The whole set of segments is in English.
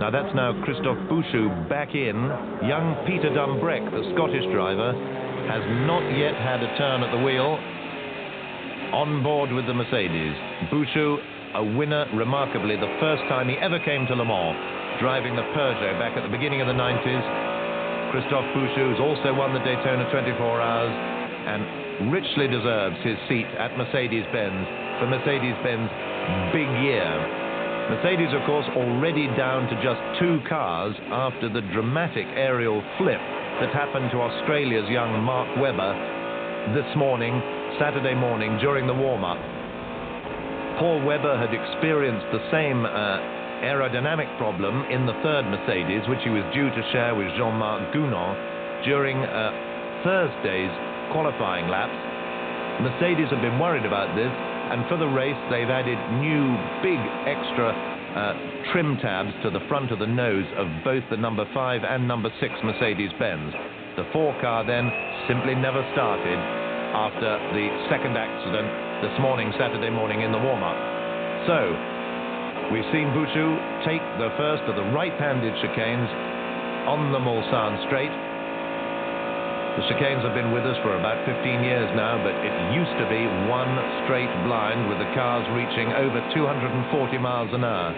Now that's now Christophe Bouchut back in. Young Peter Dumbreck, the Scottish driver, has not yet had a turn at the wheel. On board with the Mercedes. Bouchut, a winner, remarkably, the first time he ever came to Le Mans, driving the Peugeot back at the beginning of the 90s. Christophe Bouchut has also won the Daytona 24 Hours and richly deserves his seat at Mercedes-Benz for Mercedes-Benz big year. Mercedes, of course, already down to just 2 cars after the dramatic aerial flip that happened to Australia's young Mark Webber this morning, Saturday morning, during the warm-up. Paul Webber had experienced the same aerodynamic problem in the third Mercedes, which he was due to share with Jean-Marc Gounon during Thursday's qualifying laps. Mercedes have been worried about this, and for the race they've added new big extra trim tabs to the front of the nose of both the number 5 and number 6 Mercedes-Benz. The 4 car then simply never started after the second accident this morning, Saturday morning, in the warm-up. So we've seen Bouchut take the first of the right-handed chicanes on the Mulsanne straight. The chicanes have been with us for about 15 years now, but it used to be one straight blind with the cars reaching over 240 miles an hour.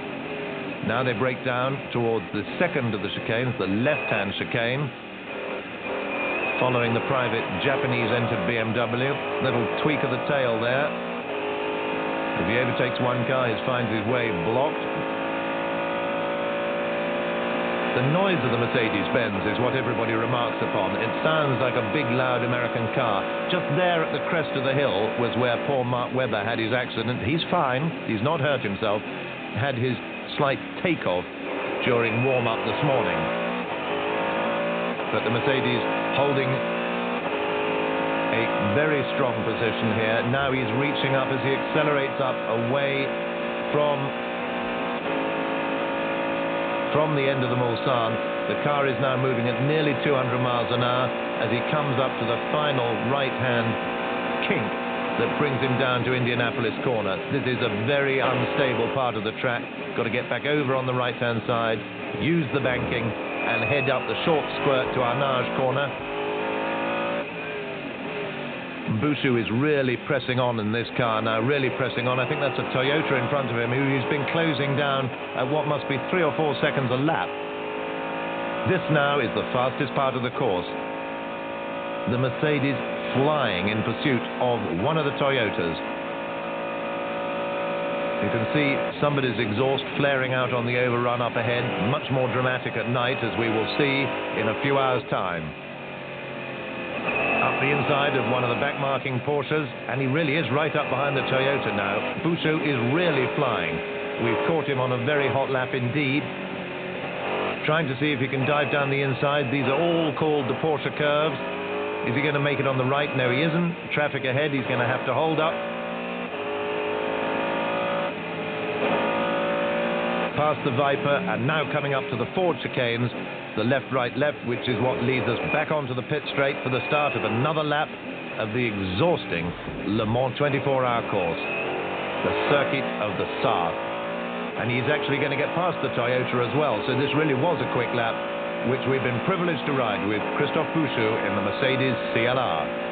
Now they break down towards the second of the chicanes, the left-hand chicane, following the private Japanese-entered BMW. Little tweak of the tail there. If he overtakes one car, he finds his way blocked. The noise of the Mercedes-Benz is what everybody remarks upon. It sounds like a big, loud American car. Just there at the crest of the hill was where poor Mark Webber had his accident. He's fine. He's not hurt himself. Had his slight takeoff during warm-up this morning. But the Mercedes holding a very strong position here. Now he's reaching up as he accelerates up away from the end of the Mulsanne. The car is now moving at nearly 200 miles an hour as he comes up to the final right-hand kink that brings him down to Indianapolis corner. This is a very unstable part of the track. Got to get back over on the right-hand side, use the banking, and head up the short squirt to Arnage corner. Bouchut is really pressing on in this car now, really pressing on. I think that's a Toyota in front of him, who's been closing down at what must be 3 or 4 seconds a lap. This now is the fastest part of the course. The Mercedes flying in pursuit of one of the Toyotas. You can see somebody's exhaust flaring out on the overrun up ahead, much more dramatic at night, as we will see in a few hours' time. Up the inside of one of the back-marking Porsches, and he really is right up behind the Toyota now. Bouchut is really flying. We've caught him on a very hot lap indeed. Trying to see if he can dive down the inside. These are all called the Porsche curves. Is he going to make it on the right? No, he isn't. Traffic ahead, he's going to have to hold up. Past the Viper, and now coming up to the Ford chicanes, the left, right, left, which is what leads us back onto the pit straight for the start of another lap of the exhausting Le Mans 24-hour course, the circuit of the Sarthe. And he's actually going to get past the Toyota as well, so this really was a quick lap, which we've been privileged to ride with Christophe Bouchut in the Mercedes CLR.